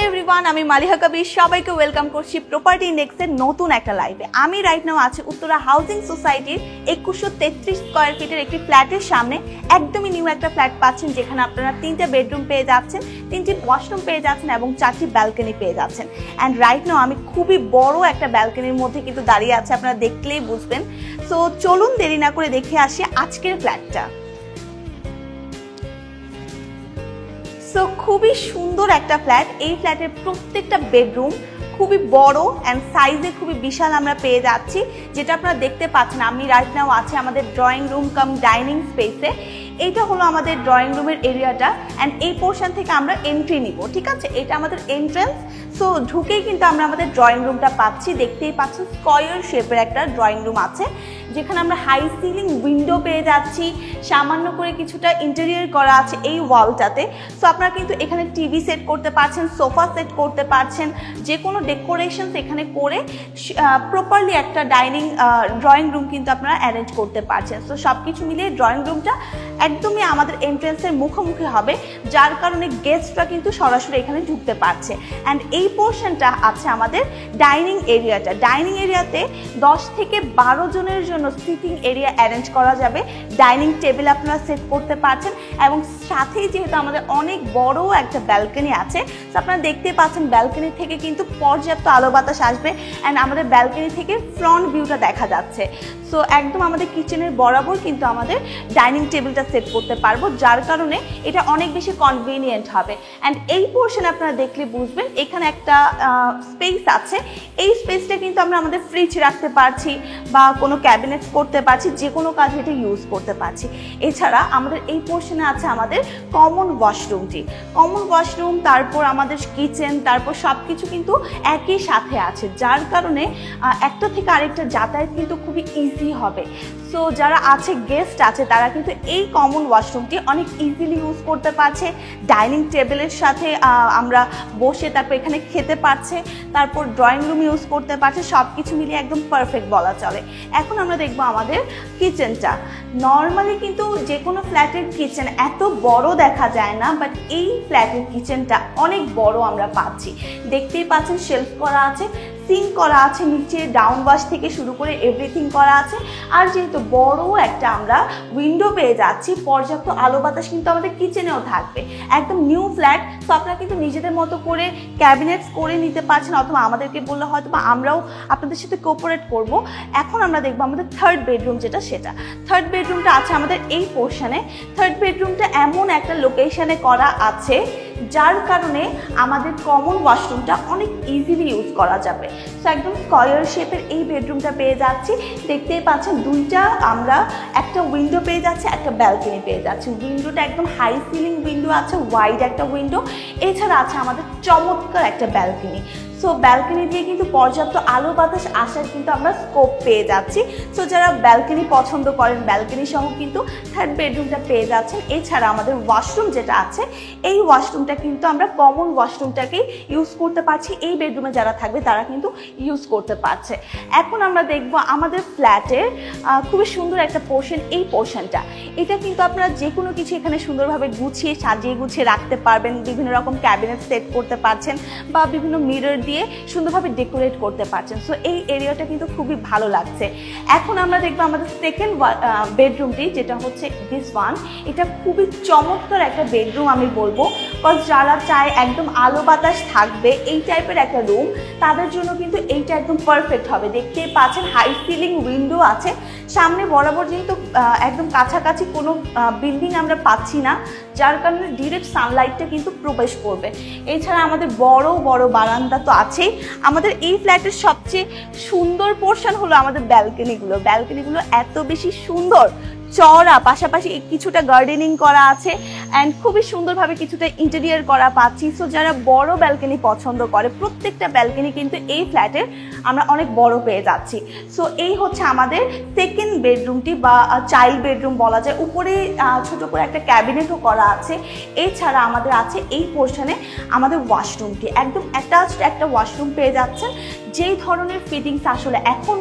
Everyone, আমি মালিহা কবির সবাইকে welcome করছি প্রপার্টি ইন্ডেক্সের নতুন একটা লাইভে। আমি রাইট নাও আছি উত্তরা হাউজিং সোসাইটির 2133 স্কোয়ার ফিটের একটি ফ্ল্যাটের সামনে। একদমই নিউ একটা ফ্ল্যাট পাচ্ছেন, যেখানে আপনারা 3টা বেডরুম পেয়ে যাচ্ছেন, 3টি ওয়াশরুম পেয়ে যাচ্ছেন এবং 4টি ব্যালকনি পেয়ে যাচ্ছেন। অ্যান্ড রাইট নাও আমি খুবই বড় একটা ব্যালকনির মধ্যে কিন্তু দাঁড়িয়ে আছে, আপনারা দেখলেই বুঝবেন। সো চলুন দেরি না করে দেখে আসি আজকের ফ্ল্যাটটা। সো খুবই সুন্দর একটা ফ্ল্যাট। এই ফ্ল্যাটের প্রত্যেকটা বেডরুম খুবই বড় অ্যান্ড সাইজে খুবই বিশাল আমরা পেয়ে যাচ্ছি, যেটা আপনারা দেখতে পাচ্ছেন। আমি রাইট নাও আছি আমাদের ড্রয়িং রুম কাম ডাইনিং স্পেসে। এইটা হলো আমাদের ড্রয়িং রুমের এরিয়াটা অ্যান্ড এই পোর্শন থেকে আমরা এন্ট্রি নিব, ঠিক আছে? এটা আমাদের এন্ট্রান্স। সো ঢুকেই কিন্তু আমরা আমাদের ড্রয়িং রুমটা পাচ্ছি। দেখতেই পাচ্ছেন স্কয়ার শেপের একটা ড্রয়িং রুম আছে, যেখানে আমরা হাই সিলিং উইন্ডো পেয়ে যাচ্ছি। সামান্য করে কিছুটা ইন্টেরিয়র করা আছে এই ওয়ালটাতে। সো আপনারা কিন্তু এখানে টিভি সেট করতে পারছেন, সোফা সেট করতে পারছেন, যে কোনো ডেকোরেশনস এখানে করে প্রপারলি একটা ড্রয়িং রুম কিন্তু আপনারা অ্যারেঞ্জ করতে পারছেন। সো সব কিছু মিলিয়ে ড্রয়িং রুমটা একদমই আমাদের এন্ট্রেন্সের মুখোমুখি হবে, যার কারণে গেস্টরা কিন্তু সরাসরি এখানে ঢুকতে পারছে। অ্যান্ড এই পোর্শনটা আছে আমাদের ডাইনিং এরিয়াটা। ডাইনিং এরিয়াতে 10 থেকে 12 জনের জন্য সিটিং এরিয়া অ্যারেঞ্জ করা যাবে। ডাইনিং টেবিল আপনারা সেট করতে পারছেন এবং সাথেই যেহেতু আমাদের অনেক বড় একটা ব্যালকনি আছে, তো আপনারা দেখতে পাচ্ছেন ব্যালকনি থেকে কিন্তু পর্যাপ্ত আলো বাতাস আসবে অ্যান্ড আমাদের ব্যালকনি থেকে ফ্রন্ট ভিউটা দেখা যাচ্ছে। সো একদম আমাদের কিচেনের বরাবর কিন্তু আমাদের ডাইনিং টেবিলটা সেট করতে পারবো, যার কারণে এটা অনেক বেশি কনভিনিয়েন্ট হবে। অ্যান্ড এই পোর্শন আপনারা দেখলে বুঝবেন, এখানে একটা স্পেস আছে। এই স্পেসটা কিন্তু আমরা আমাদের ফ্রিজ রাখতে পারছি বা কোনো ক্যাবিনেট করতে পারছি, যে কোনো কাজে এটা ইউজ করতে পারছি। এছাড়া আমাদের এই পোর্শনে আছে আমাদের কমন ওয়াশরুমটি। কমন ওয়াশরুম, তারপর আমাদের কিচেন, তারপর সব কিছু কিন্তু একই সাথে আছে, যার কারণে একটা থেকে আরেকটা যাতায়াত কিন্তু খুবই ইজি হবে। সো যারা আছে গেস্ট আছে, তারা কিন্তু এই কমন ওয়াশরুমটি অনেক ইজিলি ইউজ করতে পারছে। ডাইনিং টেবিলের সাথে আমরা বসে তারপর এখানে খেতে পারছে, তারপর ড্রয়িং রুম ইউজ করতে পারছে। সব কিছু মিলিয়ে একদম পারফেক্ট বলা চলে। এখন আমরা দেখবো আমাদের কিচেনটা। নর্মালি কিন্তু যে কোনো ফ্ল্যাটের কিচেন এত বড় দেখা যায় না, বাট এই ফ্ল্যাটের কিচেনটা অনেক বড় আমরা পাচ্ছি। দেখতেই পাচ্ছেন শেলফ করা আছে, সিঙ্ক করা আছে, নিচে ডাউন ওয়াশ থেকে শুরু করে এভরিথিং করা আছে। আর যেহেতু বড় একটা আমরা উইন্ডো পেয়ে যাচ্ছি, পর্যাপ্ত আলো বাতাস কিন্তু আমাদের কিচেনেও থাকবে। একদম নিউ ফ্ল্যাট, তো আপনারা কিন্তু নিজেদের মতো করে ক্যাবিনেটস করে নিতে পারছেন, অথবা আমাদেরকে বললে হয়তো বা আমরাও আপনাদের সাথে কোঅপারেট করব। এখন আমরা দেখবো আমাদের থার্ড বেডরুম যেটা, সেটা থার্ড বেডরুমটা আছে আমাদের এই পোর্শনে। থার্ড বেডরুমটা এমন একটা লোকেশনে করা আছে, যার কারণে আমাদের কমন ওয়াশরুমটা অনেক ইজিলি ইউজ করা যাবে। সো একদম স্কয়ার শেপের এই বেডরুমটা পেয়ে যাচ্ছি। দেখতেই পাচ্ছেন দুইটা আমরা একটা উইন্ডো পেয়ে যাচ্ছি, একটা ব্যালকনি পেয়ে যাচ্ছি। উইন্ডোটা একদম হাই সিলিং উইন্ডো আছে, ওয়াইড একটা উইন্ডো। এছাড়া আছে আমাদের চমৎকার একটা ব্যালকনি। সো ব্যালকনি দিয়ে কিন্তু পর্যাপ্ত আলো বাতাস আসার কিন্তু আমরা স্কোপ পেয়ে যাচ্ছি। সো যারা ব্যালকনি পছন্দ করেন, ব্যালকনি সহ কিন্তু থার্ড বেডরুমটা পেয়ে যাচ্ছেন। এছাড়া আমাদের ওয়াশরুম যেটা আছে, এই ওয়াশরুমটা কিন্তু আমরা কমন ওয়াশরুমটাকেই ইউজ করতে পারছি। এই বেডরুমে যারা থাকবে তারা কিন্তু ইউজ করতে পারছে। এখন আমরা দেখব আমাদের ফ্ল্যাটের খুবই সুন্দর একটা পোর্শন। এই পোর্শনটা এটা কিন্তু আপনারা যে কোনো কিছু এখানে সুন্দরভাবে গুছিয়ে সাজিয়ে গুছিয়ে রাখতে পারবেন। বিভিন্ন রকম ক্যাবিনেট সেট করতে পারছেন বা বিভিন্ন মিরর দিয়ে সুন্দরভাবে ডেকোরেট করতে পারছেন। সো এই এরিয়াটা কিন্তু খুবই ভালো লাগছে। এখন আমরা দেখবো আমাদের সেকেন্ড বেডরুমটি, যেটা হচ্ছে দিস ওয়ান। এটা খুবই চমৎকার একটা বেডরুম আমি বলবো, বিকজ যারা চায় একদম আলো বাতাস থাকবে এই টাইপের একটা রুম, তাদের জন্য কিন্তু এইটা একদম পারফেক্ট হবে। দেখতেই পাচ্ছেন হাই সিলিং উইন্ডো আছে সামনে বরাবর, যেহেতু একদম কাছাকাছি কোনো বিল্ডিং আমরা পাচ্ছি না, যার কারণে ডিরেক্ট সানলাইটটা কিন্তু প্রবেশ করবে। এছাড়া আমাদের বড় বড় বারান্দা তো আছেই। আমাদের এই ফ্ল্যাটের সবচেয়ে সুন্দর পোর্শন হলো আমাদের ব্যালকনিগুলো। ব্যালকনিগুলো এত বেশি সুন্দর, চওড়া, পাশাপাশি কিছুটা গার্ডেনিং করা আছে অ্যান্ড খুবই সুন্দরভাবে কিছুটা ইন্টেরিয়র করা পাচ্ছি। সো যারা বড় ব্যালকনি পছন্দ করে, প্রত্যেকটা ব্যালকনি কিন্তু এই ফ্ল্যাটের আমরা অনেক বড় পেয়ে যাচ্ছি। সো এই হচ্ছে আমাদের সেকেন্ড বেডরুমটি বা চাইল্ড বেডরুম বলা যায়। উপরে ছোট করে একটা ক্যাবিনেটও করা আছে। এছাড়া আমাদের আছে এই পোর্শনে আমাদের ওয়াশরুমটি, একদম অ্যাটাচড একটা ওয়াশরুম পেয়ে যাচ্ছেন, যেই ধরনের ফিটিংস আসলে এখন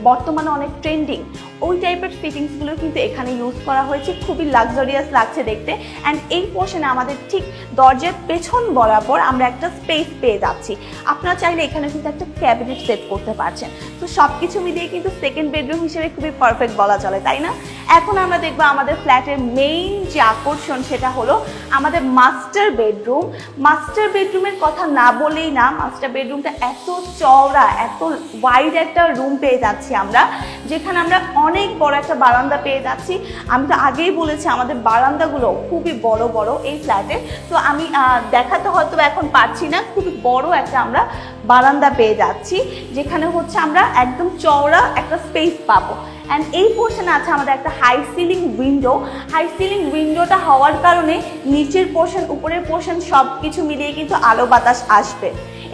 বর্তমানে অনেক ট্রেন্ডিং, ওই টাইপের ফিটিংসগুলো কিন্তু এখানে ইউজ করা হয়েছে। খুবই লাক্সারিয়াস লাগছে দেখতে। অ্যান্ড এই পোর্শনে আমাদের ঠিক দরজার পেছন বরাবর আমরা একটা স্পেস পেয়ে যাচ্ছি। আপনারা চাইলে এখানে কিন্তু একটা ক্যাবিনেট সেট করতে পারছেন। তো সব কিছু মিলিয়ে কিন্তু সেকেন্ড বেডরুম হিসেবে খুবই পারফেক্ট বলা চলে, তাই না? এখন আমরা দেখবো আমাদের ফ্ল্যাটের মেইন যে আকর্ষণ সেটা হলো আমাদের মাস্টার বেডরুম। মাস্টার বেডরুমের কথা না বলেই না, মাস্টার বেডরুমটা এত চওড়া, এত ওয়াইড একটা রুম পেয়ে যাচ্ছি আমরা, যেখানে আমরা অনেক বড় একটা বারান্দা পেয়ে যাচ্ছি। আমি তো আগেই বলেছি আমাদের বারান্দাগুলো খুবই বড় বড় এই ফ্ল্যাটে। তো আমি দেখাতে হয়তো এখন পারছি না, খুবই বড় একটা আমরা বারান্দা পেয়ে যাচ্ছি, যেখানে হচ্ছে আমরা একদম চওড়া একটা স্পেস পাবো। অ্যান্ড এই পোর্শনে আছে আমাদের একটা high ceiling window. High ceiling উইন্ডোটা হওয়ার কারণে নিচের পোর্শন উপরের পোর্শন সব কিছু মিলিয়ে কিন্তু আলো বাতাস আসবে।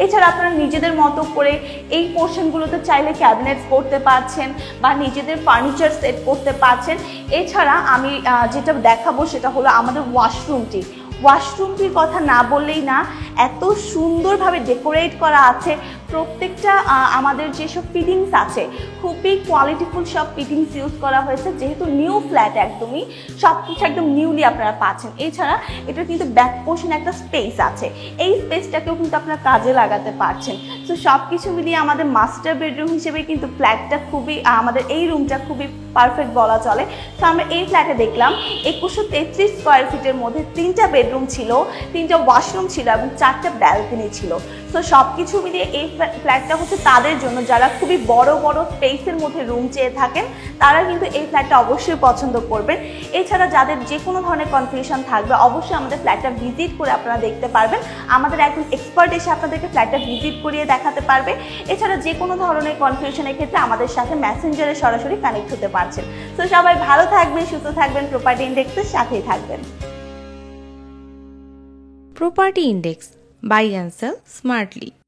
এছাড়া আপনারা নিজেদের মতো করে এই পোর্শনগুলোতে চাইলে ক্যাবিনেটস করতে পারছেন বা নিজেদের ফার্নিচার সেট করতে পারছেন। এছাড়া আমি যেটা দেখাবো সেটা হলো আমাদের ওয়াশরুমটি। ওয়াশরুমটির কথা না বললেই না, এত সুন্দরভাবে ডেকোরেট করা আছে। প্রত্যেকটা আমাদের যেসব ফিটিংস আছে খুবই কোয়ালিটিফুল সব ফিটিংস ইউজ করা হয়েছে, যেহেতু নিউ ফ্ল্যাট একদমই সব কিছু একদম নিউলি আপনারা পাচ্ছেন। এছাড়া এটা কিন্তু ব্যাক পোর্শনে একটা স্পেস আছে, এই স্পেসটাকেও কিন্তু আপনারা কাজে লাগাতে পারছেন। তো সব কিছু মিলিয়ে আমাদের মাস্টার বেডরুম হিসেবে কিন্তু ফ্ল্যাটটা খুবই, আমাদের এই রুমটা খুবই পারফেক্ট বলা চলে। তো আমরা এই ফ্ল্যাটে দেখলাম 2133 স্কোয়ার ফিটের মধ্যে 3টা বেডরুম ছিল, 3টা ওয়াশরুম ছিল এবং 4টা ব্যালকনি ছিল। তো সব কিছু মিলিয়ে এই ফ্ল্যাটটা হচ্ছে তাদের জন্য যারা খুবই বড় বড় স্পেসের মধ্যে রুম চেয়ে থাকেন, তারা কিন্তু এই ফ্ল্যাটটা অবশ্যই পছন্দ করবেন। এছাড়া যাদের যে কোনো ধরনের কনফিউশন থাকবে অবশ্যই আমাদের ফ্ল্যাটটা ভিজিট করে আপনারা দেখতে পারবেন। আমাদের একজন এক্সপার্ট এসে আপনাদেরকে ফ্ল্যাটটা ভিজিট করিয়ে দেখাতে পারবে। এছাড়া যে কোনো ধরনের কনফিউশনের ক্ষেত্রে আমাদের সাথে মেসেঞ্জারে সরাসরি কানেক্ট হতে পারছেন। তো সবাই ভালো থাকবেন, সুস্থ থাকবেন, প্রপার্টি ইন্ডেক্সের সাথেই থাকবেন। Property Index, buy and sell smartly.